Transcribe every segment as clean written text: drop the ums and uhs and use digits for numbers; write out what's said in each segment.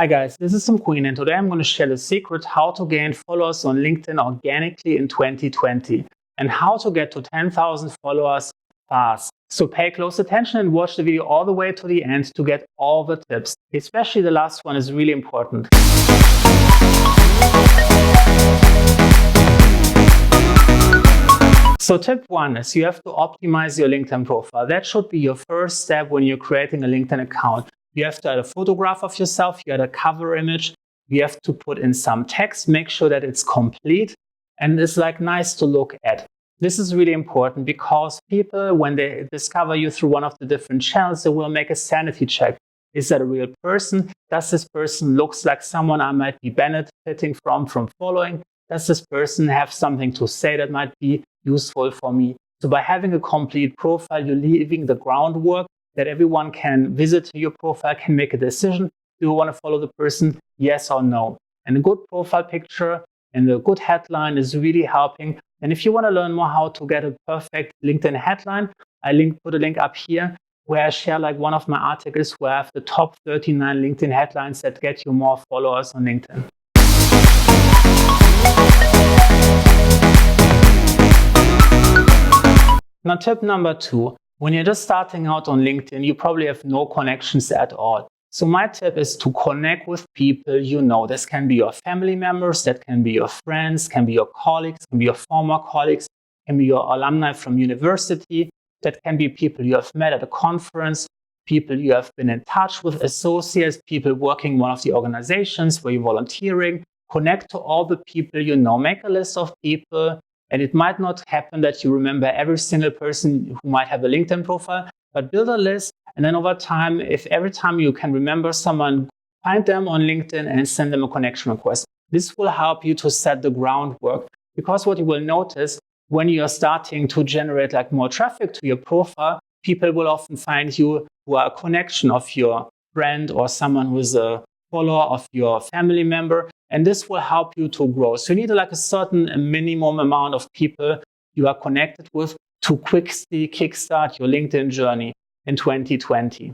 Hi guys, this is Tim Queen and today I'm going to share the secret how to gain followers on LinkedIn organically in 2020 and how to get to 10,000 followers fast. So pay close attention and watch the video all the way to the end to get all the tips. Especially the last one is really important. So tip 1 is you have to optimize your LinkedIn profile. That should be your first step when you're creating a LinkedIn account. You have to add a photograph of yourself, you add a cover image, you have to put in some text, make sure that it's complete and it's like nice to look at. This is really important because people, when they discover you through one of the different channels, they will make a sanity check. Is that a real person? Does this person looks like someone I might be benefiting from following? Does this person have something to say that might be useful for me? So by having a complete profile, you're leaving the groundwork that everyone can visit your profile, can make a decision. Do you want to follow the person? Yes or no? And a good profile picture and a good headline is really helping. And if you want to learn more how to get a perfect LinkedIn headline, I put a link up here where I share like one of my articles where I have the top 39 LinkedIn headlines that get you more followers on LinkedIn. Now, tip number 2. When you're just starting out on LinkedIn, you probably have no connections at all. So my tip is to connect with people you know. This can be your family members, that can be your friends, can be your colleagues, can be your former colleagues, can be your alumni from university, that can be people you have met at a conference, people you have been in touch with, associates, people working in one of the organizations where you're volunteering. Connect to all the people you know. Make a list of people. And it might not happen that you remember every single person who might have a LinkedIn profile, but build a list. And then over time, if every time you can remember someone, find them on LinkedIn and send them a connection request. This will help you to set the groundwork. Because what you will notice when you are starting to generate like more traffic to your profile, people will often find you who are a connection of your friend or someone who is a follower of your family member. And this will help you to grow. So you need like a certain minimum amount of people you are connected with to quickly kickstart your LinkedIn journey in 2020.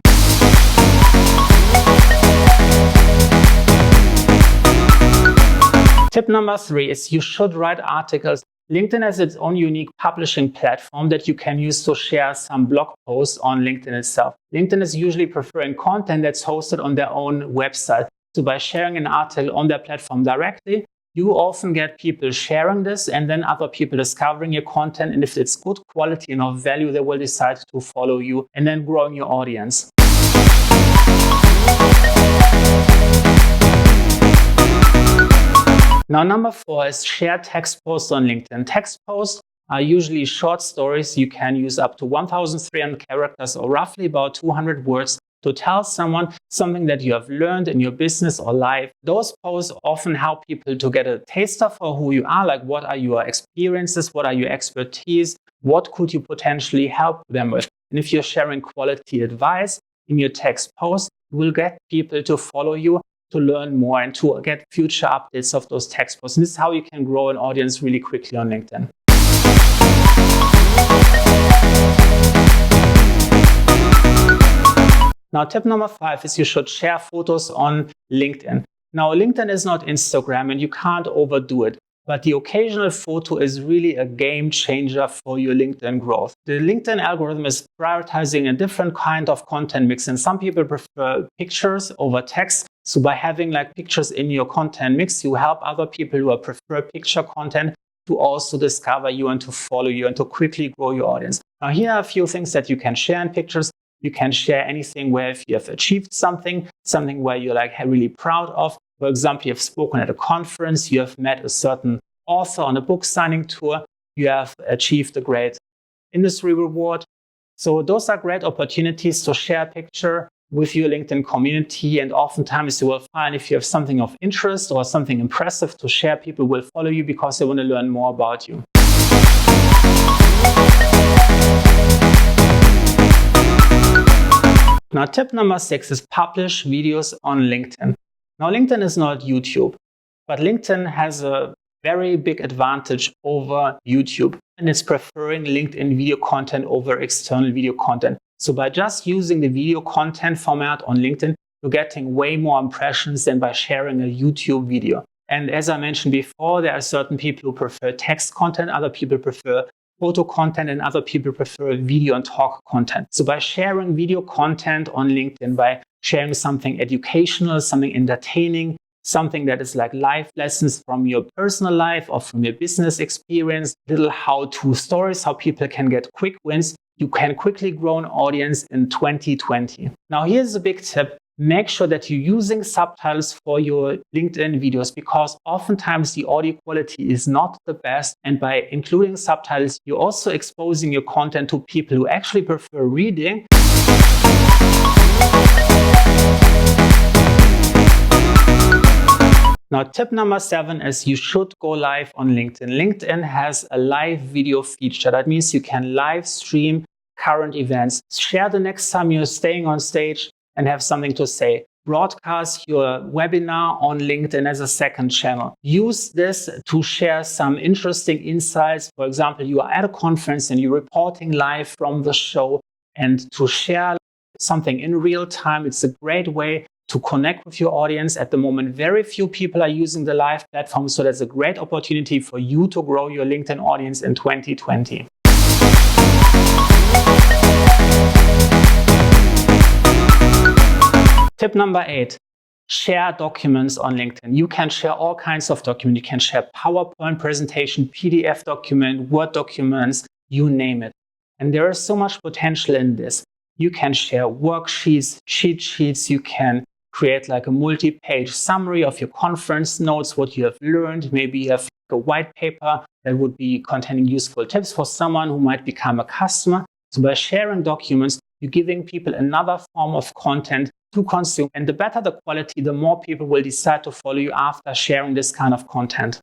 Tip number 3 is you should write articles. LinkedIn has its own unique publishing platform that you can use to share some blog posts on LinkedIn itself. LinkedIn is usually preferring content that's hosted on their own website. So by sharing an article on their platform directly, you often get people sharing this and then other people discovering your content. And if it's good quality and of value, they will decide to follow you and then growing your audience. Now, number 4 is share text posts on LinkedIn. Text posts are usually short stories. You can use up to 1,300 characters or roughly about 200 words to tell someone something that you have learned in your business or life. Those posts often help people to get a taster for who you are, like what are your experiences, what are your expertise, what could you potentially help them with. And if you're sharing quality advice in your text post, you will get people to follow you to learn more and to get future updates of those text posts. And this is how you can grow an audience really quickly on LinkedIn. Now, tip number 5 is you should share photos on LinkedIn. Now, LinkedIn is not Instagram and you can't overdo it, but the occasional photo is really a game changer for your LinkedIn growth. The LinkedIn algorithm is prioritizing a different kind of content mix, and some people prefer pictures over text. So by having like pictures in your content mix, you help other people who prefer picture content to also discover you and to follow you and to quickly grow your audience. Now, here are a few things that you can share in pictures. You can share anything where if you have achieved something where you're like really proud of. For example, you've spoken at a conference, you have met a certain author on a book signing tour, you have achieved a great industry reward. So those are great opportunities to share a picture with your LinkedIn community. And oftentimes you will find if you have something of interest or something impressive to share, people will follow you because they want to learn more about you. Now, tip number 6 is publish videos on LinkedIn. Now, LinkedIn is not YouTube, but LinkedIn has a very big advantage over YouTube, and it's preferring LinkedIn video content over external video content. So by just using the video content format on LinkedIn, you're getting way more impressions than by sharing a YouTube video. And as I mentioned before, there are certain people who prefer text content, other people prefer photo content, and other people prefer video and talk content. So by sharing video content on LinkedIn, by sharing something educational, something entertaining, something that is like life lessons from your personal life or from your business experience, little how-to stories, how people can get quick wins, you can quickly grow an audience in 2020. Now here's a big tip. Make sure that you're using subtitles for your LinkedIn videos, because oftentimes the audio quality is not the best. And by including subtitles, you're also exposing your content to people who actually prefer reading. Now, tip number 7 is you should go live on LinkedIn. LinkedIn has a live video feature. That means you can live stream current events. Share the next time you're staying on stage and have something to say. Broadcast your webinar on LinkedIn as a second channel. Use this to share some interesting insights. For example, you are at a conference and you're reporting live from the show, and to share something in real time. It's a great way to connect with your audience. At the moment, very few people are using the live platform, so that's a great opportunity for you to grow your LinkedIn audience in 2020. Tip number 8, share documents on LinkedIn. You can share all kinds of documents. You can share PowerPoint presentation, PDF document, Word documents, you name it. And there is so much potential in this. You can share worksheets, cheat sheets. You can create like a multi-page summary of your conference notes, what you have learned. Maybe you have a white paper that would be containing useful tips for someone who might become a customer. So by sharing documents, you're giving people another form of content to consume. And the better the quality, the more people will decide to follow you after sharing this kind of content.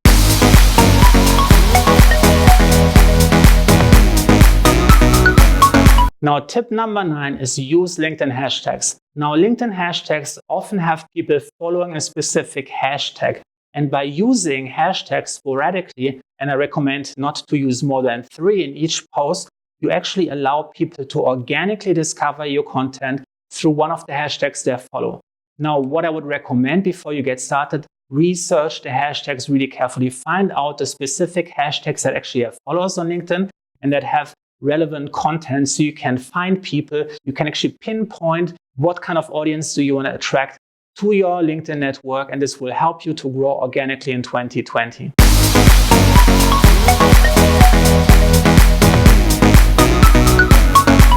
Now, tip number 9 is use LinkedIn hashtags. Now, LinkedIn hashtags often have people following a specific hashtag. And by using hashtags sporadically, and I recommend not to use more than 3 in each post, you actually allow people to organically discover your content through one of the hashtags they follow. Now, what I would recommend before you get started, research the hashtags really carefully. Find out the specific hashtags that actually have followers on LinkedIn and that have relevant content, so you can find people, you can actually pinpoint what kind of audience do you want to attract to your LinkedIn network, and this will help you to grow organically in 2020.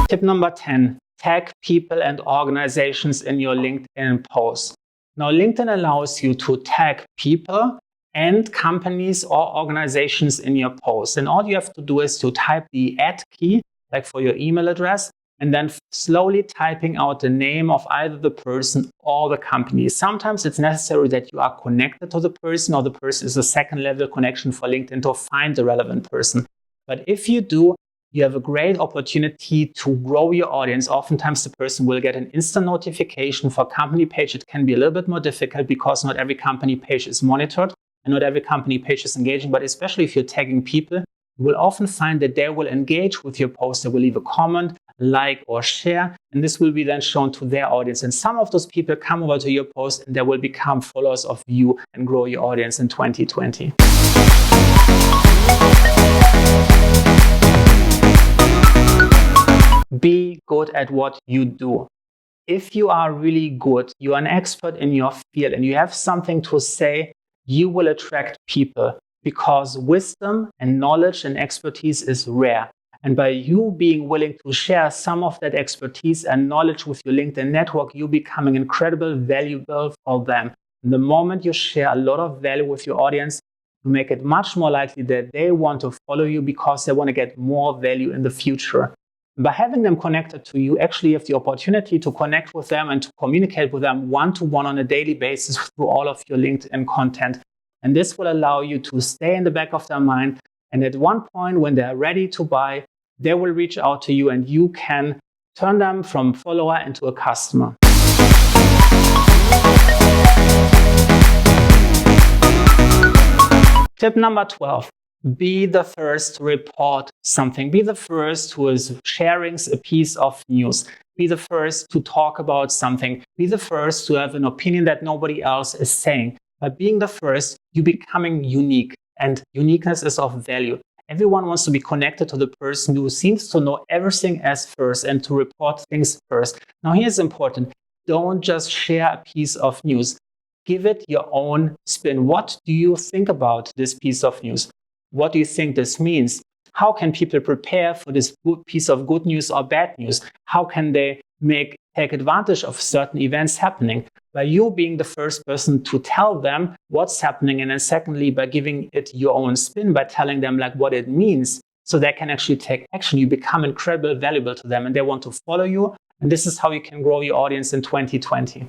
Tip number 10, tag people and organizations in your LinkedIn posts. Now, LinkedIn allows you to tag people and companies or organizations in your post. And all you have to do is to type the @ key, like for your email address, and then slowly typing out the name of either the person or the company. Sometimes it's necessary that you are connected to the person, or the person is a second level connection for LinkedIn to find the relevant person. But if you do, you have a great opportunity to grow your audience. Oftentimes the person will get an instant notification. For company page, it can be a little bit more difficult because not every company page is monitored. And not every company page is engaging, but especially if you're tagging people, you will often find that they will engage with your post. They will leave a comment, like, or share, and this will be then shown to their audience. And some of those people come over to your post and they will become followers of you and grow your audience in 2020. Be good at what you do. If you are really good, you are an expert in your field, and you have something to say, you will attract people, because wisdom and knowledge and expertise is rare. And by you being willing to share some of that expertise and knowledge with your LinkedIn network, you're becoming incredibly valuable for them. And the moment you share a lot of value with your audience, you make it much more likely that they want to follow you because they want to get more value in the future. By having them connected to you, actually have the opportunity to connect with them and to communicate with them one-to-one on a daily basis through all of your LinkedIn content. And this will allow you to stay in the back of their mind. And at one point, when they're ready to buy, they will reach out to you and you can turn them from follower into a customer. Tip number 12. Be the first to report something. Be the first who is sharing a piece of news. Be the first to talk about something. Be the first to have an opinion that nobody else is saying. By being the first, you're becoming unique, and uniqueness is of value. Everyone wants to be connected to the person who seems to know everything as first and to report things first. Now, here's important. Don't just share a piece of news. Give it your own spin. What do you think about this piece of news? What do you think this means? How can people prepare for this piece of good news or bad news? How can they take advantage of certain events happening? By you being the first person to tell them what's happening, and then secondly, by giving it your own spin, by telling them like what it means, so they can actually take action, you become incredibly valuable to them and they want to follow you. And this is how you can grow your audience in 2020.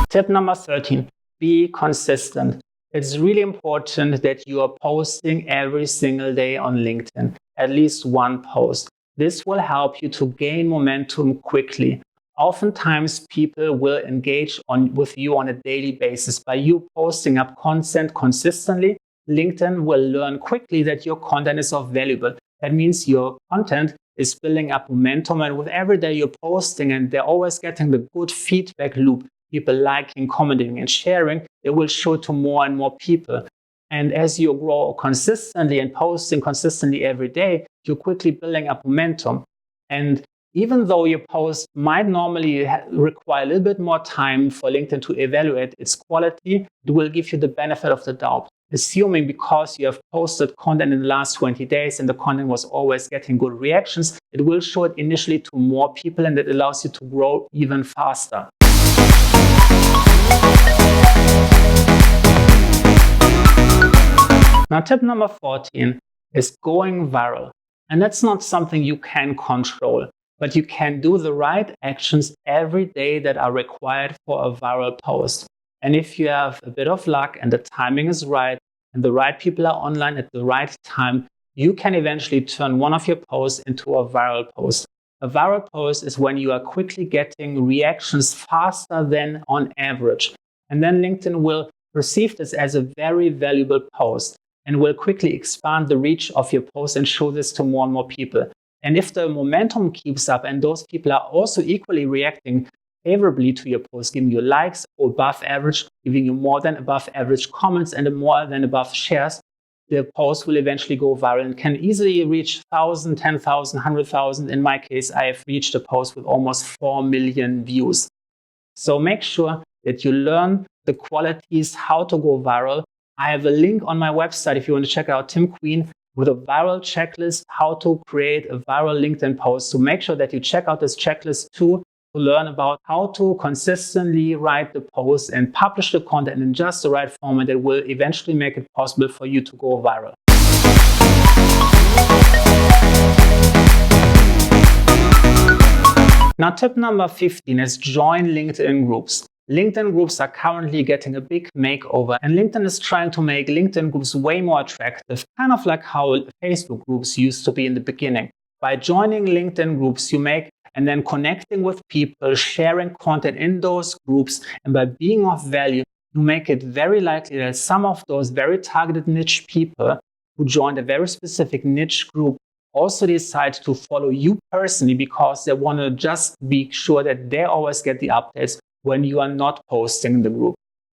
Tip number 13, be consistent. It's really important that you are posting every single day on LinkedIn, at least one post. This will help you to gain momentum quickly. Oftentimes, people will engage with you on a daily basis. By you posting up content consistently, LinkedIn will learn quickly that your content is of valuable. That means your content is building up momentum, and with every day you're posting and they're always getting the good feedback loop, people liking, commenting, and sharing, it will show to more and more people. And as you grow consistently and posting consistently every day, you're quickly building up momentum. And even though your post might normally require a little bit more time for LinkedIn to evaluate its quality, it will give you the benefit of the doubt. Assuming because you have posted content in the last 20 days and the content was always getting good reactions, it will show it initially to more people, and it allows you to grow even faster. Now, tip number 14 is going viral. And that's not something you can control, but you can do the right actions every day that are required for a viral post. And if you have a bit of luck and the timing is right and the right people are online at the right time, you can eventually turn one of your posts into a viral post. A viral post is when you are quickly getting reactions faster than on average. And then LinkedIn will perceive this as a very valuable post and will quickly expand the reach of your post and show this to more and more people. And if the momentum keeps up and those people are also equally reacting favorably to your post, giving you likes or above average, giving you more than above average comments and more than above shares, the post will eventually go viral and can easily reach 1,000, 10,000, 100,000. In my case, I have reached a post with almost 4 million views. So make sure that you learn the qualities, how to go viral. I have a link on my website if you want to check out Tim Queen with a viral checklist, how to create a viral LinkedIn post. So make sure that you check out this checklist too, to learn about how to consistently write the post and publish the content in just the right format that will eventually make it possible for you to go viral. Now, tip number 15 is join LinkedIn groups. LinkedIn groups are currently getting a big makeover, and LinkedIn is trying to make LinkedIn groups way more attractive, kind of like how Facebook groups used to be in the beginning. By joining LinkedIn groups, you make and then connecting with people, sharing content in those groups, and by being of value, you make it very likely that some of those very targeted niche people who joined a very specific niche group also decide to follow you personally because they want to just be sure that they always get the updates when you are not posting in the group.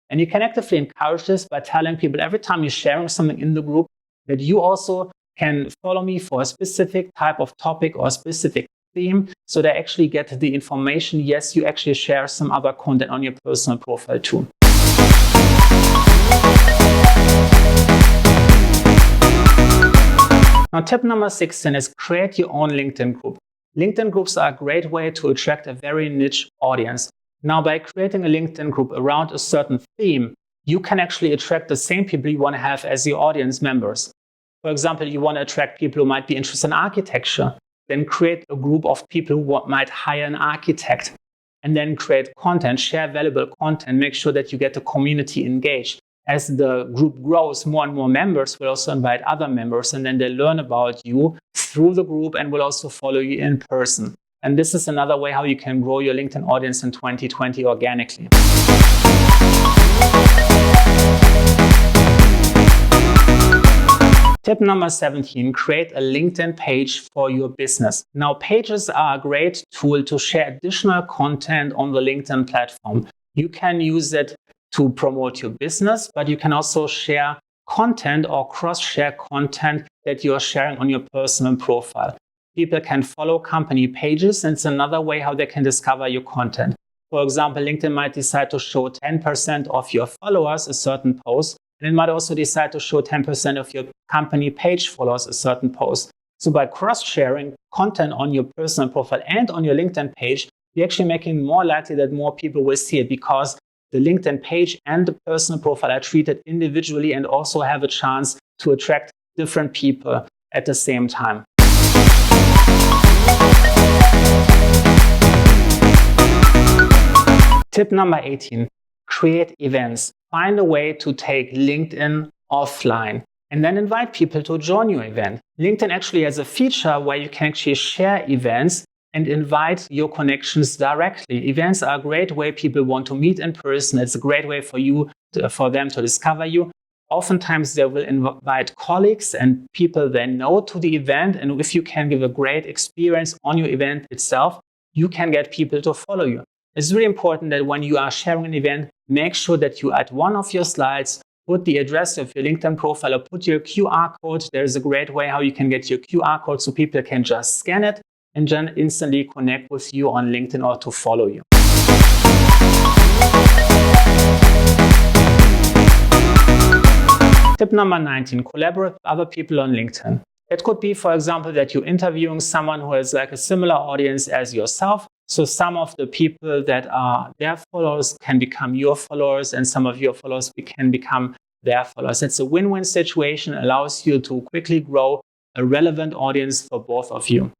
And you can actively encourage this by telling people every time you're sharing something in the group that you also can follow me for a specific type of topic or a specific theme, so they actually get the information. Yes, you actually share some other content on your personal profile too. Now, tip number 16 is create your own LinkedIn group. LinkedIn groups are a great way to attract a very niche audience. Now, by creating a LinkedIn group around a certain theme, you can actually attract the same people you want to have as your audience members. For example, you want to attract people who might be interested in architecture. Then create a group of people who might hire an architect. And then create content, share valuable content, make sure that you get the community engaged. As the group grows, more and more members will also invite other members, and then they learn about you through the group and will also follow you in person. And this is another way how you can grow your LinkedIn audience in 2020 organically. Tip number 17, create a LinkedIn page for your business. Now, pages are a great tool to share additional content on the LinkedIn platform. You can use it to promote your business, but you can also share content or cross-share content that you're sharing on your personal profile. People can follow company pages, and it's another way how they can discover your content. For example, LinkedIn might decide to show 10% of your followers a certain post, and it might also decide to show 10% of your company page followers a certain post. So by cross-sharing content on your personal profile and on your LinkedIn page, you're actually making it more likely that more people will see it, because the LinkedIn page and the personal profile are treated individually and also have a chance to attract different people at the same time. Tip number 18, create events. Find a way to take LinkedIn offline and then invite people to join your event. LinkedIn actually has a feature where you can actually share events and invite your connections directly. Events are a great way people want to meet in person. It's a great way for them to discover you. Oftentimes they will invite colleagues and people they know to the event, and if you can give a great experience on your event itself, you can get people to follow you. It's really important that when you are sharing an event, make sure that you add one of your slides, put the address of your LinkedIn profile, or put your QR code. There's a great way how you can get your QR code so people can just scan it and then instantly connect with you on LinkedIn or to follow you. Tip number 19, collaborate with other people on LinkedIn. It could be, for example, that you're interviewing someone who has like a similar audience as yourself. So some of the people that are their followers can become your followers, and some of your followers can become their followers. It's a win-win situation, allows you to quickly grow a relevant audience for both of you.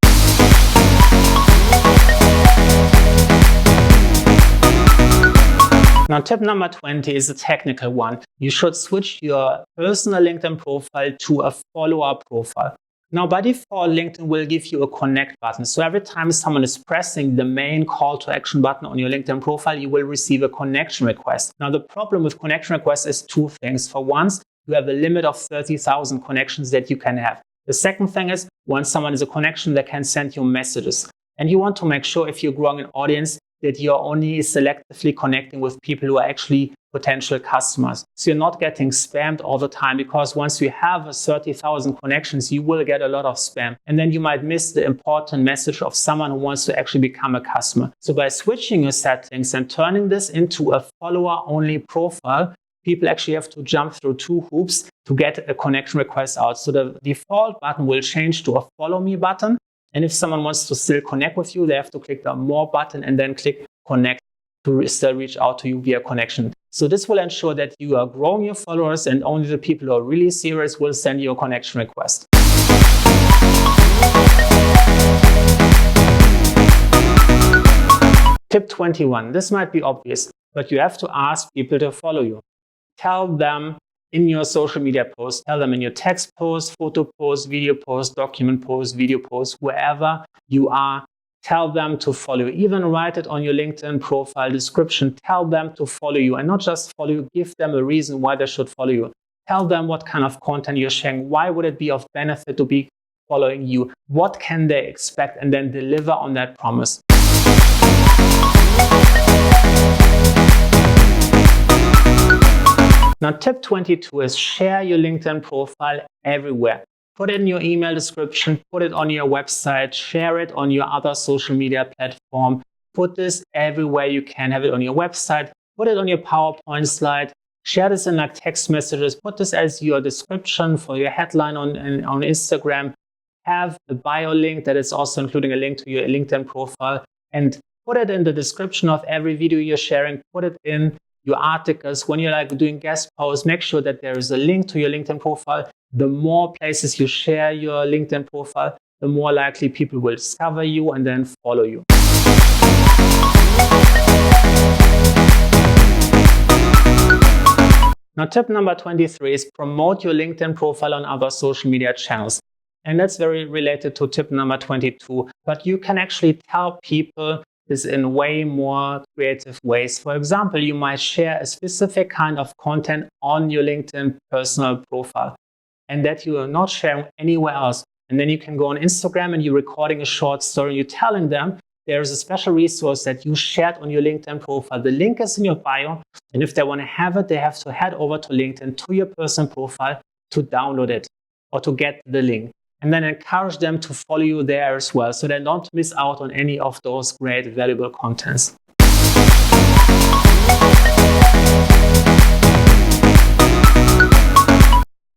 Now, tip number 20 is a technical one. You should switch your personal LinkedIn profile to a follower profile. Now, by default, LinkedIn will give you a connect button. So every time someone is pressing the main call to action button on your LinkedIn profile, you will receive a connection request. Now, the problem with connection requests is two things. For once, you have a limit of 30,000 connections that you can have. The second thing is, once someone is a connection, they can send you messages. And you want to make sure, if you're growing an audience, that you're only selectively connecting with people who are actually potential customers. So you're not getting spammed all the time, because once you have 30,000 connections, you will get a lot of spam. And then you might miss the important message of someone who wants to actually become a customer. So by switching your settings and turning this into a follower-only profile, people actually have to jump through two hoops to get a connection request out. So the default button will change to a follow me button. And if someone wants to still connect with you, they have to click the more button and then click connect to still reach out to you via connection. So this will ensure that you are growing your followers, and only the people who are really serious will send you a connection request. Tip 21. This might be obvious, but you have to ask people to follow you. Tell them in your social media posts, tell them in your text posts, photo posts, video posts, document posts, video posts, wherever you are, tell them to follow you. Even write it on your LinkedIn profile description. Tell them to follow you, and not just follow you, give them a reason why they should follow you. Tell them what kind of content you're sharing. Why would it be of benefit to be following you? What can they expect? And then deliver on that promise. Now, tip 22 is share your LinkedIn profile everywhere. Put it in your email description, put it on your website, share it on your other social media platform. Put this everywhere you can. Have it on your website, put it on your PowerPoint slide, share this in like text messages, put this as your description for your headline on Instagram. Have a bio link that is also including a link to your LinkedIn profile, and put it in the description of every video you're sharing. Put it in your articles. When you're like doing guest posts, make sure that there is a link to your LinkedIn profile. The more places you share your LinkedIn profile, the more likely people will discover you and then follow you. Now, tip number 23 is promote your LinkedIn profile on other social media channels. And that's very related to tip number 22, but you can actually tell people this in way more creative ways. For example, you might share a specific kind of content on your LinkedIn personal profile. and that you are not sharing anywhere else. And then you can go on Instagram and you're recording a short story and you're telling them there's a special resource that you shared on your LinkedIn profile. The link is in your bio. And if they want to have it, they have to head over to LinkedIn to your personal profile to download it or to get the link. And then encourage them to follow you there as well, so they don't miss out on any of those great, valuable contents.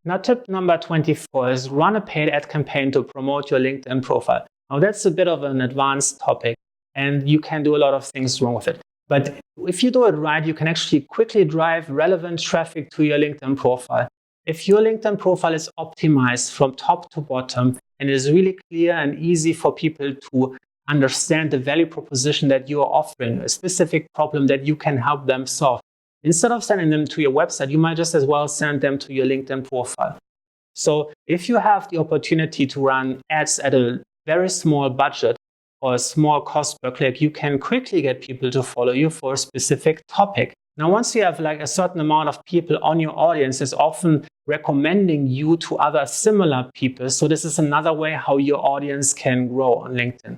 Now, tip number 24 is run a paid ad campaign to promote your LinkedIn profile. Now, that's a bit of an advanced topic, and you can do a lot of things wrong with it. But if you do it right, you can actually quickly drive relevant traffic to your LinkedIn profile. If your LinkedIn profile is optimized from top to bottom and is really clear and easy for people to understand the value proposition that you are offering, a specific problem that you can help them solve, instead of sending them to your website, you might just as well send them to your LinkedIn profile. So if you have the opportunity to run ads at a very small budget or a small cost per click, you can quickly get people to follow you for a specific topic. Now, once you have like a certain amount of people on your audience, it's often recommending you to other similar people. So this is another way how your audience can grow on LinkedIn.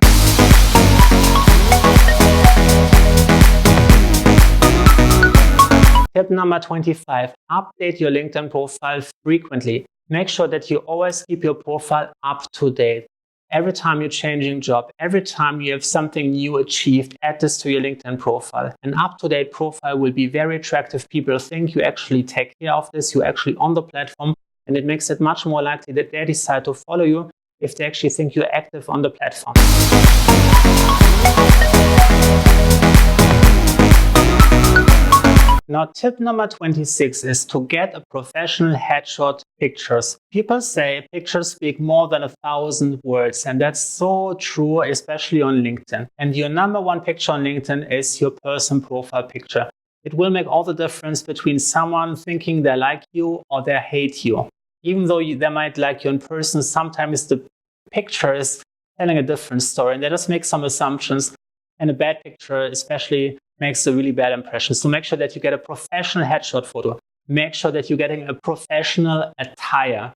Tip number 25, update your LinkedIn profile frequently. Make sure that you always keep your profile up to date. Every time you're changing job, every time you have something new achieved, add this to your LinkedIn profile. An up-to-date profile will be very attractive. People think you actually take care of this, you're actually on the platform, and it makes it much more likely that they decide to follow you if they actually think you're active on the platform. Now, tip number 26 is to get a professional headshot pictures. People say pictures speak more than 1,000 words, and that's so true, especially on LinkedIn. And your number one picture on LinkedIn is your person profile picture. It will make all the difference between someone thinking they like you or they hate you. Even though they might like you in person, sometimes the picture is telling a different story, and they just make some assumptions. And a bad picture especially makes a really bad impression. So make sure that you get a professional headshot photo. Make sure that you're getting a professional attire.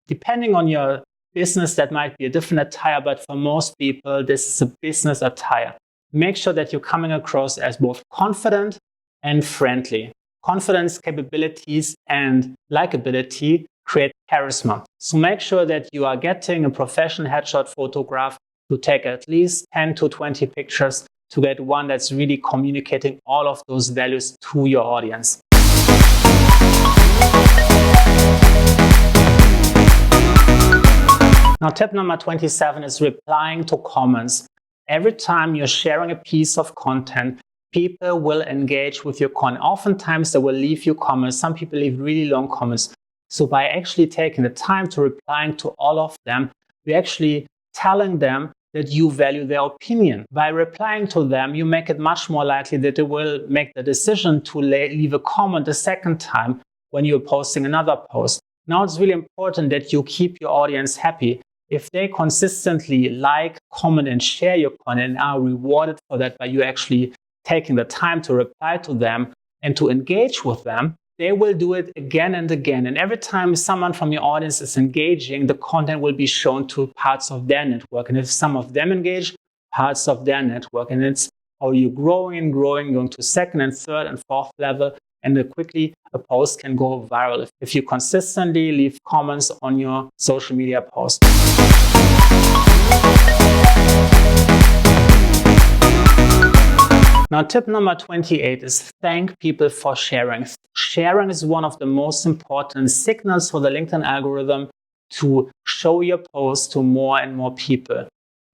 Depending on your business, that might be a different attire, but for most people, this is a business attire. Make sure that you're coming across as both confident and friendly. Confidence, capabilities, and likability create charisma. So make sure that you are getting a professional headshot photograph to take at least 10 to 20 pictures to get one that's really communicating all of those values to your audience. Now, tip number 27 is replying to comments. Every time you're sharing a piece of content, people will engage with your content. Oftentimes, they will leave you comments. Some people leave really long comments. So by actually taking the time to replying to all of them, we're actually telling them that you value their opinion. By replying to them, you make it much more likely that they will make the decision to leave a comment a second time when you're posting another post. Now, it's really important that you keep your audience happy. If they consistently like, comment, and share your content and are rewarded for that by you actually taking the time to reply to them and to engage with them, they will do it again and again. And every time someone from your audience is engaging, the content will be shown to parts of their network. And if some of them engage, parts of their network. And it's how you're growing and growing, going to second and third and fourth level. And quickly a post can go viral if you consistently leave comments on your social media posts. Now, tip number 28 is thank people for sharing. Sharing is one of the most important signals for the LinkedIn algorithm to show your post to more and more people.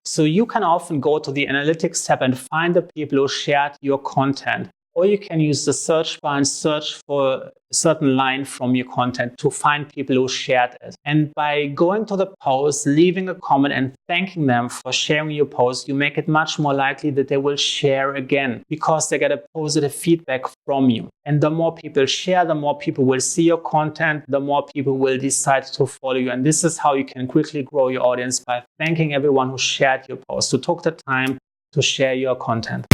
So you can often go to the analytics tab and find the people who shared your content. Or you can use the search bar and search for a certain line from your content to find people who shared it. And by going to the post, leaving a comment and thanking them for sharing your post, you make it much more likely that they will share again because they get a positive feedback from you. And the more people share, the more people will see your content, the more people will decide to follow you. And this is how you can quickly grow your audience, by thanking everyone who shared your post, who took the time to share your content.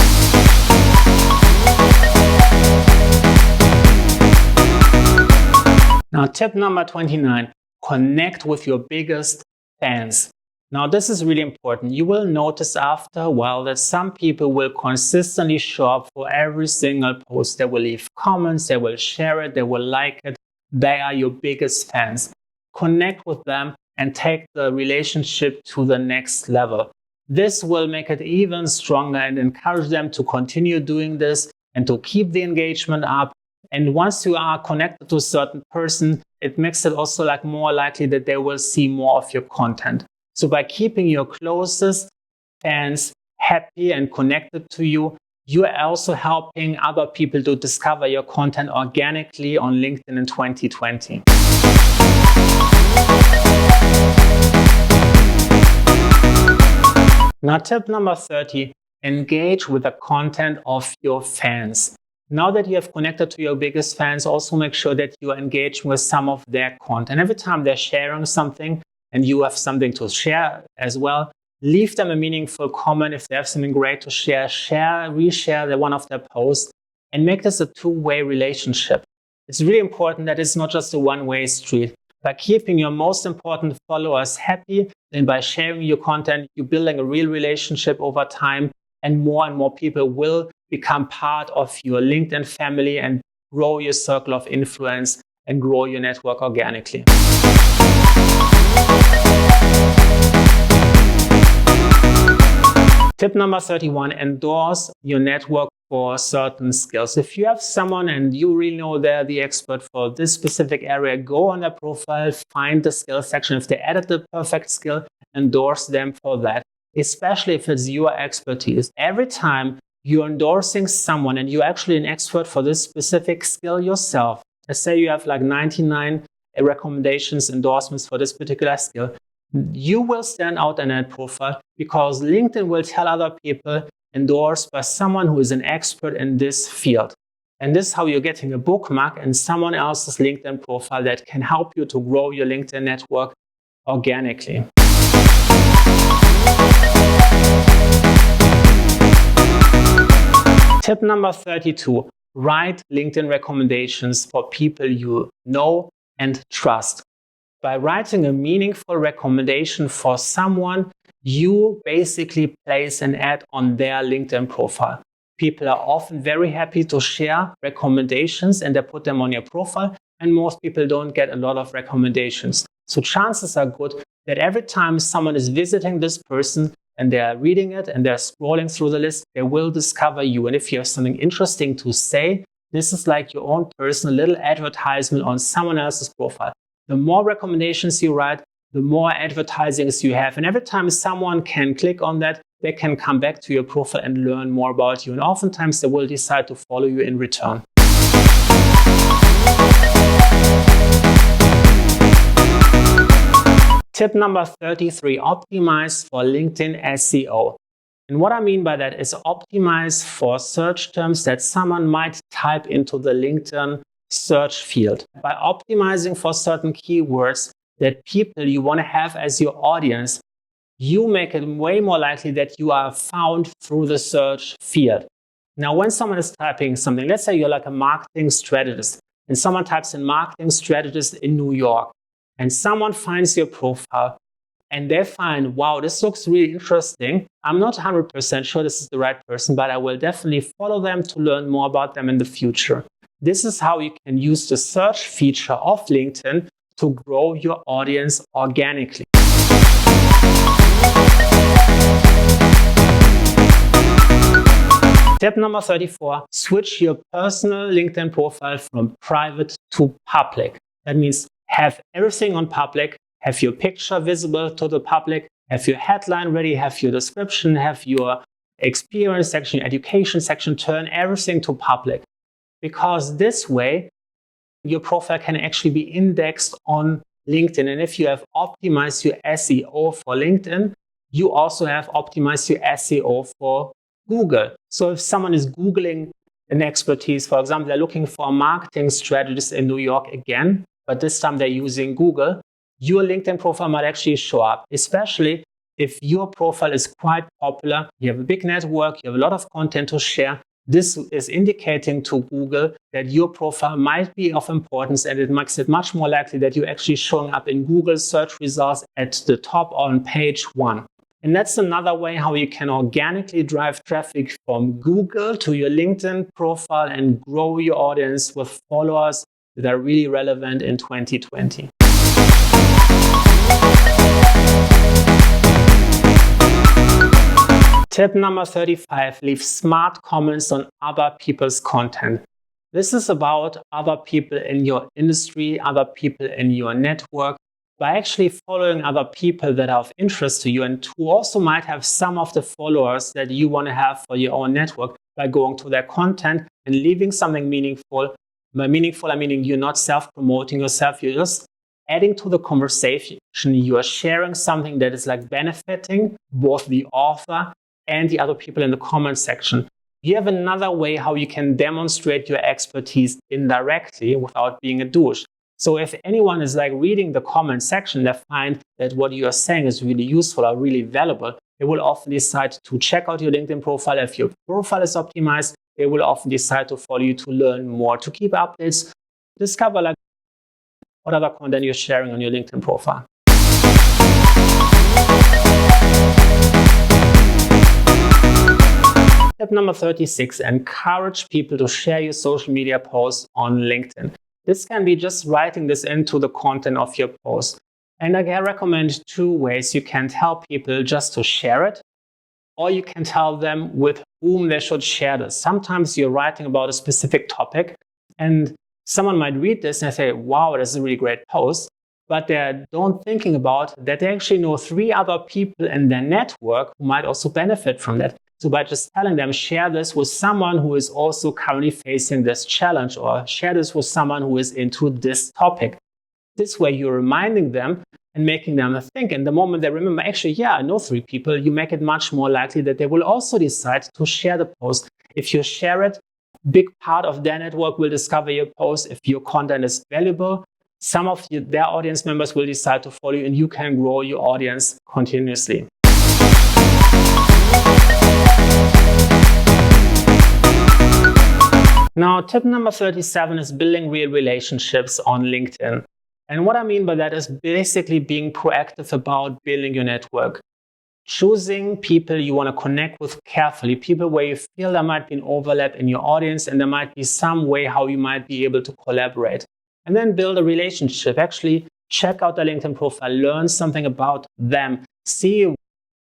Now, tip number 29, connect with your biggest fans. Now, this is really important. You will notice after a while that some people will consistently show up for every single post. They will leave comments, they will share it, they will like it. They are your biggest fans. Connect with them and take the relationship to the next level. This will make it even stronger and encourage them to continue doing this and to keep the engagement up. And once you are connected to a certain person, it makes it also like more likely that they will see more of your content. So by keeping your closest fans happy and connected to you, you are also helping other people to discover your content organically on LinkedIn in 2020. Now, tip number 30, engage with the content of your fans. Now that you have connected to your biggest fans, also make sure that you are engaging with some of their content. Every time they're sharing something and you have something to share as well, leave them a meaningful comment. If they have something great to share, reshare one of their posts, and make this a two-way relationship. It's really important that it's not just a one-way street. By keeping your most important followers happy and by sharing your content, you're building a real relationship over time, and more people will become part of your LinkedIn family and grow your circle of influence and grow your network organically. Tip number 31, endorse your network for certain skills. If you have someone and you really know they're the expert for this specific area, go on their profile, find the skill section. If they added the perfect skill, endorse them for that, especially if it's your expertise. Every time you're endorsing someone and you're actually an expert for this specific skill yourself, let's say you have like 99 recommendations, endorsements for this particular skill, you will stand out in that profile because LinkedIn will tell other people endorsed by someone who is an expert in this field. And this is how you're getting a bookmark in someone else's LinkedIn profile that can help you to grow your LinkedIn network organically. Tip number 32, write LinkedIn recommendations for people you know and trust. By writing a meaningful recommendation for someone, you basically place an ad on their LinkedIn profile. People are often very happy to share recommendations and they put them on your profile, and most people don't get a lot of recommendations. So chances are good that every time someone is visiting this person and they're reading it and they're scrolling through the list, they will discover you. And if you have something interesting to say, this is like your own personal little advertisement on someone else's profile. The more recommendations you write, the more advertisings you have. And every time someone can click on that, they can come back to your profile and learn more about you. And oftentimes they will decide to follow you in return. Tip number 33, optimize for LinkedIn SEO. And what I mean by that is optimize for search terms that someone might type into the LinkedIn search field. By optimizing for certain keywords that people you want to have as your audience, you make it way more likely that you are found through the search field. Now, when someone is typing something, let's say you're like a marketing strategist, and someone types in marketing strategist in New York, and someone finds your profile, and they find, wow, this looks really interesting. I'm not 100% sure this is the right person, but I will definitely follow them to learn more about them in the future. This is how you can use the search feature of LinkedIn to grow your audience organically. Step number 34, switch your personal LinkedIn profile from private to public. That means have everything on public, have your picture visible to the public, have your headline ready, have your description, have your experience section, your education section, turn everything to public. Because this way, your profile can actually be indexed on LinkedIn. And if you have optimized your SEO for LinkedIn, you also have optimized your SEO for Google. So if someone is Googling an expertise, for example, they're looking for a marketing strategist in New York again, but this time they're using Google, your LinkedIn profile might actually show up, especially if your profile is quite popular, you have a big network, you have a lot of content to share, This is indicating to Google that your profile might be of importance, and it makes it much more likely that you're actually showing up in Google search results at the top on page 1. And that's another way how you can organically drive traffic from Google to your LinkedIn profile and grow your audience with followers that are really relevant in 2020. Tip number 35, leave smart comments on other people's content. This is about other people in your industry, other people in your network, by actually following other people that are of interest to you and who also might have some of the followers that you want to have for your own network, by going to their content and leaving something meaningful. By meaningful, I mean you're not self-promoting yourself, you're just adding to the conversation. You are sharing something that is like benefiting both the author and the other people in the comment section. You have another way how you can demonstrate your expertise indirectly without being a douche. So if anyone is like reading the comment section, they find that what you are saying is really useful or really valuable, they will often decide to check out your LinkedIn profile. If your profile is optimized, they will often decide to follow you to learn more, to keep updates, discover like what other content you're sharing on your LinkedIn profile. Tip number 36, encourage people to share your social media posts on LinkedIn. This can be just writing this into the content of your post. And I recommend 2 ways. You can tell people just to share it, or you can tell them with whom they should share this. Sometimes you're writing about a specific topic and someone might read this and say, wow, that's a really great post. But they don't thinking about that they actually know 3 other people in their network who might also benefit from that. So by just telling them, share this with someone who is also currently facing this challenge, or share this with someone who is into this topic. This way you're reminding them and making them think. And the moment they remember, actually, yeah, I know 3 people, you make it much more likely that they will also decide to share the post. If you share it, a big part of their network will discover your post. If your content is valuable, some of their audience members will decide to follow you, and you can grow your audience continuously. Now, tip number 37 is building real relationships on LinkedIn. And what I mean by that is basically being proactive about building your network. Choosing people you want to connect with carefully, people where you feel there might be an overlap in your audience and there might be some way how you might be able to collaborate. And then build a relationship. Actually, check out their LinkedIn profile, learn something about them, see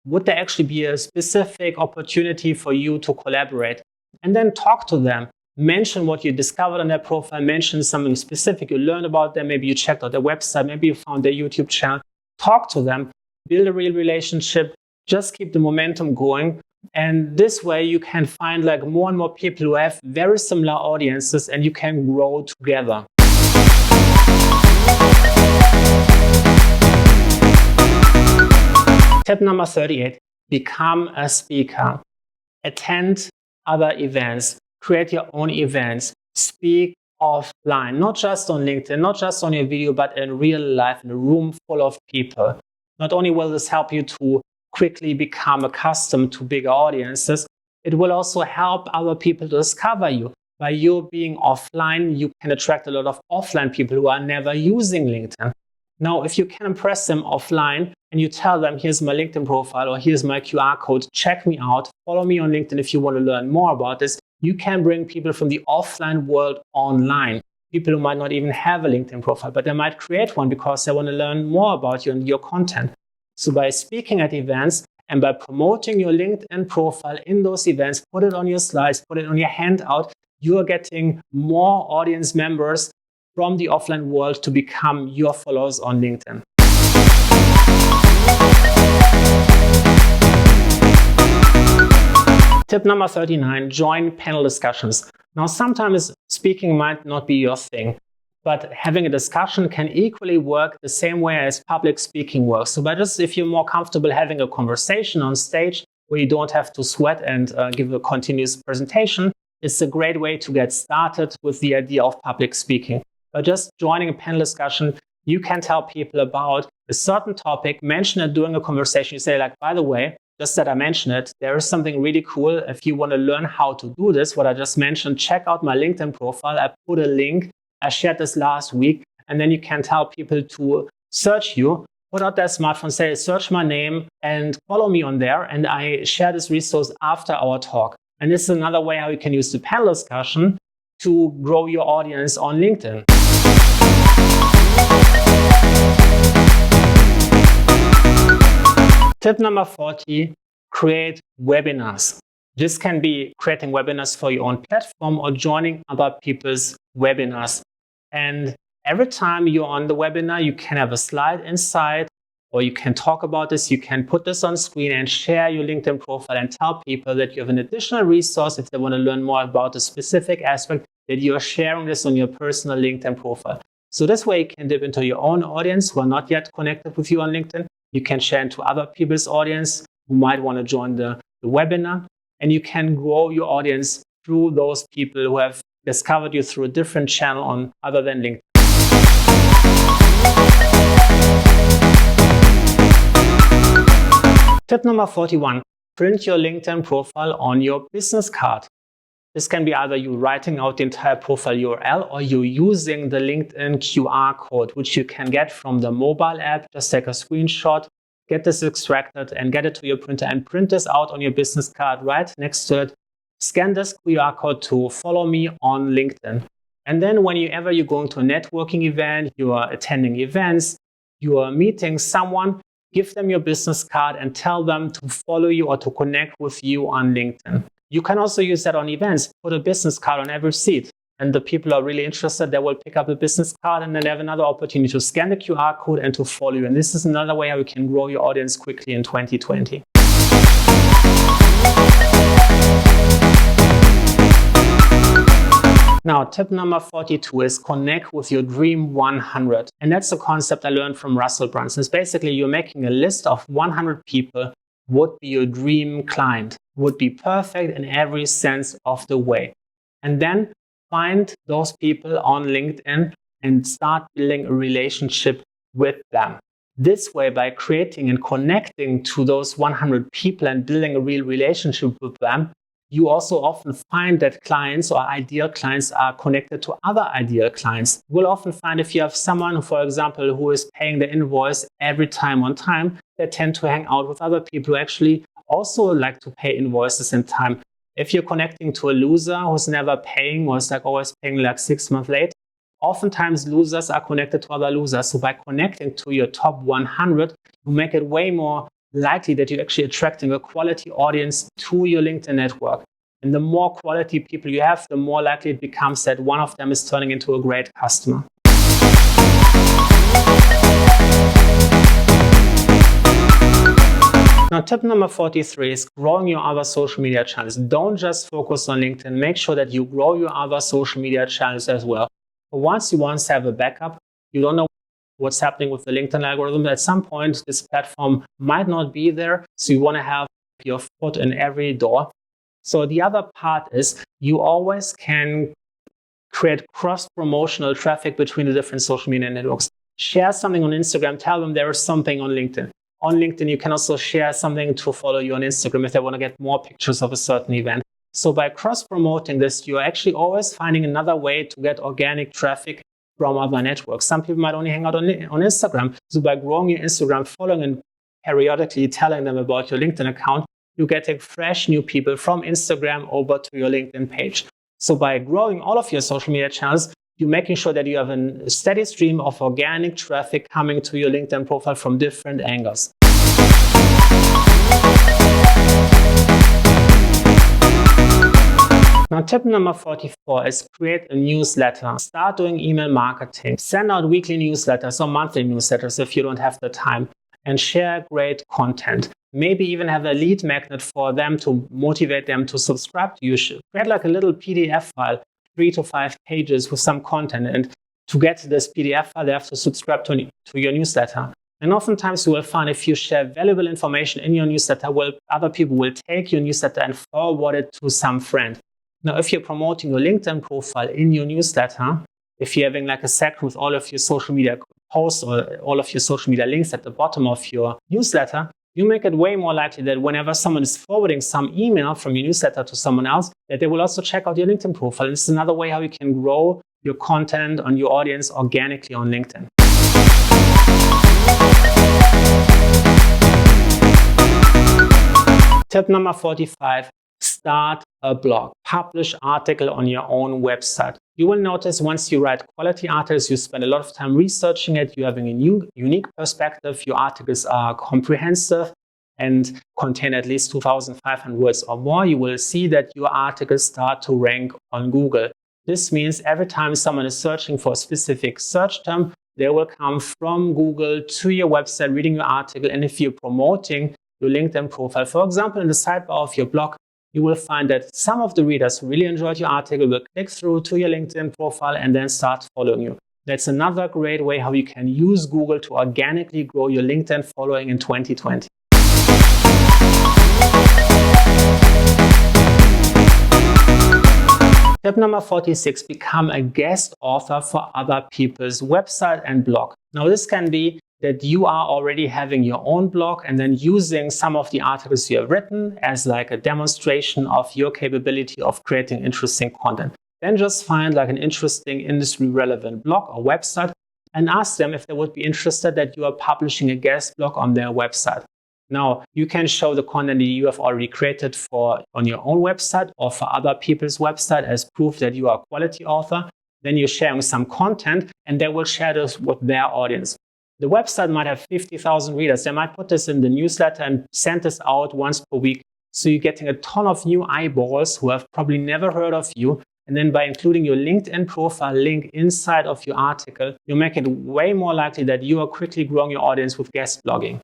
would there actually be a specific opportunity for you to collaborate, and then talk to them. Mention what you discovered on their profile, mention something specific you learned about them, maybe you checked out their website, maybe you found their YouTube channel. Talk to them, build a real relationship, just keep the momentum going. And this way you can find like more and more people who have very similar audiences and you can grow together. Tip number 38, become a speaker. Attend other events. Create your own events, speak offline, not just on LinkedIn, not just on your video, but in real life, in a room full of people. Not only will this help you to quickly become accustomed to bigger audiences, it will also help other people to discover you. By you being offline, you can attract a lot of offline people who are never using LinkedIn. Now, if you can impress them offline and you tell them, here's my LinkedIn profile or here's my QR code, check me out, follow me on LinkedIn if you want to learn more about this, you can bring people from the offline world online. People who might not even have a LinkedIn profile, but they might create one because they want to learn more about you and your content. So by speaking at events and by promoting your LinkedIn profile in those events, put it on your slides, put it on your handout, you are getting more audience members from the offline world to become your followers on LinkedIn. Tip number 39, join panel discussions. Now, sometimes speaking might not be your thing, but having a discussion can equally work the same way as public speaking works. So if you're more comfortable having a conversation on stage where you don't have to sweat and give a continuous presentation, it's a great way to get started with the idea of public speaking. By just joining a panel discussion, you can tell people about a certain topic, mention it during a conversation. You say like, by the way, just that I mentioned it, there is something really cool. If you want to learn how to do this, what I just mentioned, check out my LinkedIn profile. I put a link. I shared this last week, and then you can tell people to search you, put out their smartphone, say, search my name and follow me on there. And I share this resource after our talk. And this is another way how you can use the panel discussion to grow your audience on LinkedIn. Tip number 40, create webinars. This can be creating webinars for your own platform or joining other people's webinars. And every time you're on the webinar, you can have a slide inside, or you can talk about this. You can put this on screen and share your LinkedIn profile and tell people that you have an additional resource if they want to learn more about a specific aspect, that you are sharing this on your personal LinkedIn profile. So this way you can dip into your own audience who are not yet connected with you on LinkedIn. You can share into other people's audience who might want to join the webinar. And you can grow your audience through those people who have discovered you through a different channel on other than LinkedIn. Tip number 41, print your LinkedIn profile on your business card. This can be either you writing out the entire profile URL or you using the LinkedIn QR code, which you can get from the mobile app. Just take a screenshot, get this extracted and get it to your printer and print this out on your business card right next to it. Scan this QR code to follow me on LinkedIn. And then whenever you're going to a networking event, you are attending events, you are meeting someone, give them your business card and tell them to follow you or to connect with you on LinkedIn. You can also use that on events. Put a business card on every seat. And the people are really interested, they will pick up a business card and then have another opportunity to scan the QR code and to follow you. And this is another way how you can grow your audience quickly in 2020. Now, tip number 42 is connect with your Dream 100. And that's a concept I learned from Russell Brunson. It's basically you're making a list of 100 people would be your dream client, would be perfect in every sense of the way. And then find those people on LinkedIn and start building a relationship with them. This way, by creating and connecting to those 100 people and building a real relationship with them, you also often find that clients or ideal clients are connected to other ideal clients. You will often find if you have someone, for example, who is paying the invoice every time on time, they tend to hang out with other people who actually also like to pay invoices in time. If you're connecting to a loser who's never paying or is like always paying like 6 months late, oftentimes losers are connected to other losers. So by connecting to your top 100, you make it way more likely that you're actually attracting a quality audience to your LinkedIn network. And the more quality people you have, the more likely it becomes that one of them is turning into a great customer. Now, tip number 43 is growing your other social media channels. Don't just focus on LinkedIn. Make sure that you grow your other social media channels as well. But once you have a backup, you don't know what's happening with the LinkedIn algorithm. At some point, this platform might not be there. So you want to have your foot in every door. So the other part is you always can create cross-promotional traffic between the different social media networks. Share something on Instagram. Tell them there is something on LinkedIn. On LinkedIn, you can also share something to follow you on Instagram if they want to get more pictures of a certain event. So by cross-promoting this, you're actually always finding another way to get organic traffic from other networks. Some people might only hang out on Instagram. So by growing your Instagram following and periodically telling them about your LinkedIn account, you're getting fresh new people from Instagram over to your LinkedIn page. So by growing all of your social media channels, you're making sure that you have a steady stream of organic traffic coming to your LinkedIn profile from different angles. Now, tip number 44 is create a newsletter. Start doing email marketing. Send out weekly newsletters or monthly newsletters if you don't have the time. And share great content. Maybe even have a lead magnet for them to motivate them to subscribe to you. Create like a little PDF file, 3 to 5 pages with some content. And to get this PDF file, they have to subscribe to your newsletter. And oftentimes you will find if you share valuable information in your newsletter, other people will take your newsletter and forward it to some friend. Now, if you're promoting your LinkedIn profile in your newsletter, if you're having like a section with all of your social media posts or all of your social media links at the bottom of your newsletter, you make it way more likely that whenever someone is forwarding some email from your newsletter to someone else, that they will also check out your LinkedIn profile. This is another way how you can grow your content on your audience organically on LinkedIn. Tip number 45, start a blog. Publish article on your own website. You will notice once you write quality articles, you spend a lot of time researching it, you're having a unique perspective, your articles are comprehensive and contain at least 2,500 words or more. You will see that your articles start to rank on Google. This means every time someone is searching for a specific search term, they will come from Google to your website reading your article. And if you're promoting your LinkedIn profile, for example, in the sidebar of your blog, you will find that some of the readers who really enjoyed your article will click through to your LinkedIn profile and then start following you. That's another great way how you can use Google to organically grow your LinkedIn following in 2020. Tip number 46, become a guest author for other people's website and blog. Now, this can be that you are already having your own blog and then using some of the articles you have written as like a demonstration of your capability of creating interesting content. Then just find like an interesting industry relevant blog or website and ask them if they would be interested that you are publishing a guest blog on their website. Now, you can show the content that you have already created on your own website or for other people's website as proof that you are a quality author. Then you're sharing some content and they will share this with their audience. The website might have 50,000 readers. They might put this in the newsletter and send this out once per week. So you're getting a ton of new eyeballs who have probably never heard of you. And then by including your LinkedIn profile link inside of your article, you make it way more likely that you are quickly growing your audience with guest blogging.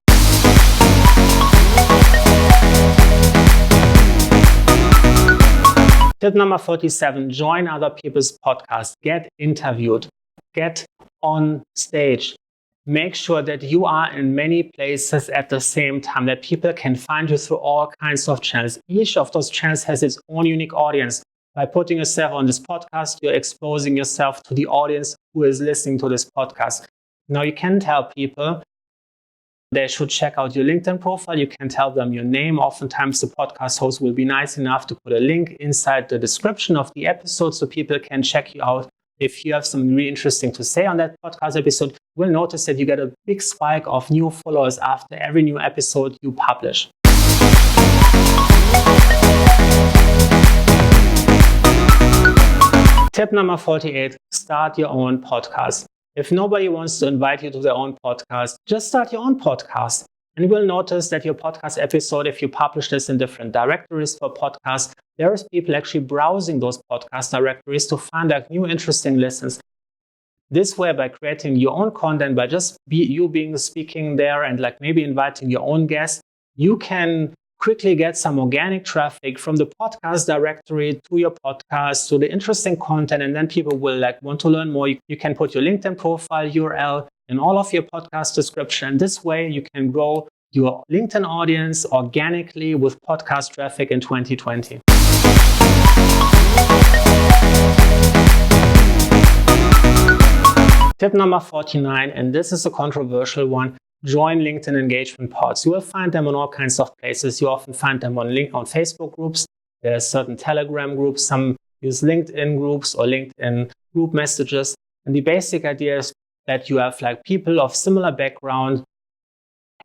Tip number 47, join other people's podcasts. Get interviewed. Get on stage. Make sure that you are in many places at the same time, that people can find you through all kinds of channels. Each of those channels has its own unique audience. By putting yourself on this podcast, you're exposing yourself to the audience who is listening to this podcast. Now, you can tell people they should check out your LinkedIn profile. You can tell them your name. Oftentimes, the podcast host will be nice enough to put a link inside the description of the episode so people can check you out. If you have something really interesting to say on that podcast episode, you'll notice that you get a big spike of new followers after every new episode you publish. Tip number 48, start your own podcast. If nobody wants to invite you to their own podcast, just start your own podcast. And you will notice that your podcast episode, if you publish this in different directories for podcasts, there is people actually browsing those podcast directories to find like new interesting listens. This way, by creating your own content, by just speaking there and like maybe inviting your own guests, you can quickly get some organic traffic from the podcast directory to your podcast, to the interesting content, and then people will like want to learn more. You can put your LinkedIn profile URL in all of your podcast description. This way, you can grow your LinkedIn audience organically with podcast traffic in 2020. Tip number 49, and this is a controversial one, join LinkedIn engagement pods. You will find them on all kinds of places. You often find them on Facebook groups. There are certain Telegram groups. Some use LinkedIn groups or LinkedIn group messages. And the basic idea is that you have like people of similar background.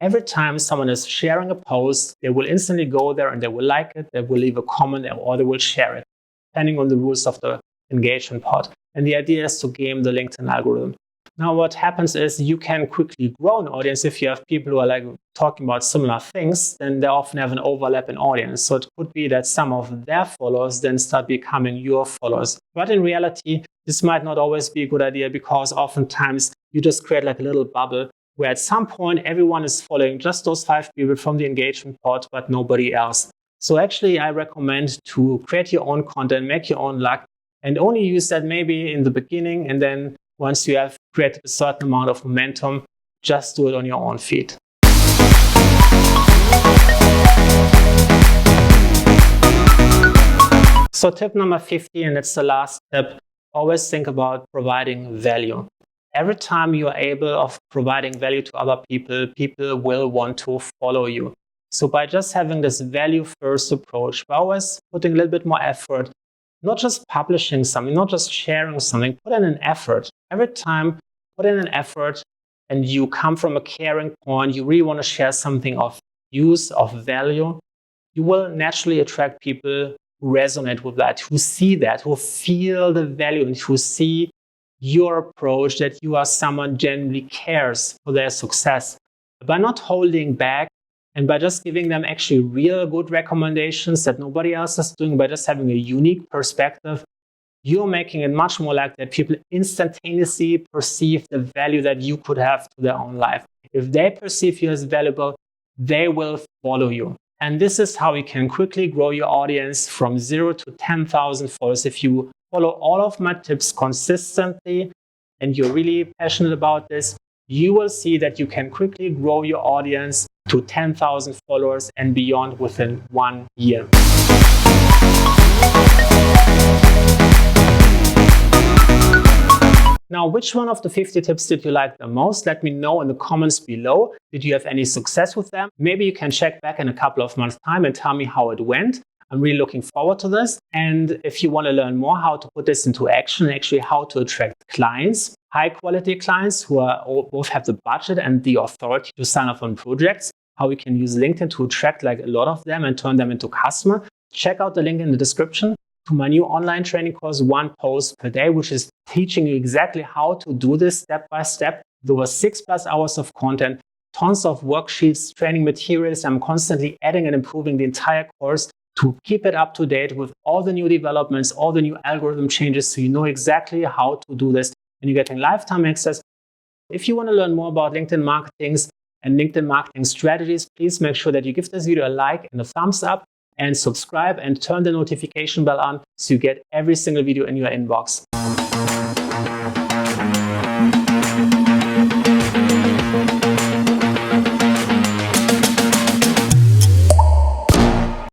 Every time someone is sharing a post, they will instantly go there and they will like it, they will leave a comment, or they will share it, depending on the rules of the engagement pod. And the idea is to game the LinkedIn algorithm. Now, what happens is you can quickly grow an audience if you have people who are like talking about similar things, then they often have an overlap in audience. So it could be that some of their followers then start becoming your followers. But in reality, this might not always be a good idea because oftentimes you just create like a little bubble where at some point everyone is following just those 5 people from the engagement pod, but nobody else. So actually, I recommend to create your own content, make your own luck, and only use that maybe in the beginning, and then once you have created a certain amount of momentum, just do it on your own feet. So tip number 50, and it's the last tip, always think about providing value. Every time you are able of providing value to other people, people will want to follow you. So by just having this value-first approach, by always putting a little bit more effort, not just publishing something, not just sharing something, put in an effort. Every time, put in an effort, and you come from a caring point, you really want to share something of use, of value, you will naturally attract people who resonate with that, who see that, who feel the value, and who see your approach, that you are someone genuinely cares for their success. By not holding back and by just giving them actually real good recommendations that nobody else is doing, by just having a unique perspective, you're making it much more like that people instantaneously perceive the value that you could have to their own life. If they perceive you as valuable, they will follow you. And this is how you can quickly grow your audience from 0 to 10,000 followers. If you follow all of my tips consistently and you're really passionate about this, you will see that you can quickly grow your audience to 10,000 followers and beyond within 1 year. Now, which one of the 50 tips did you like the most? Let me know in the comments below. Did you have any success with them? Maybe you can check back in a couple of months' time and tell me how it went. I'm really looking forward to this. And if you want to learn more how to put this into action, actually how to attract clients, high quality clients who both have the budget and the authority to sign up on projects, how we can use LinkedIn to attract like a lot of them and turn them into customers, check out the link in the description to my new online training course, 1 post per day, which is teaching you exactly how to do this step by step. There were 6+ hours of content, tons of worksheets, training materials. I'm constantly adding and improving the entire course to keep it up to date with all the new developments, all the new algorithm changes, so you know exactly how to do this and you're getting lifetime access. If you want to learn more about LinkedIn marketing and LinkedIn marketing strategies, please make sure that you give this video a like and a thumbs up, and subscribe and turn the notification bell on so you get every single video in your inbox.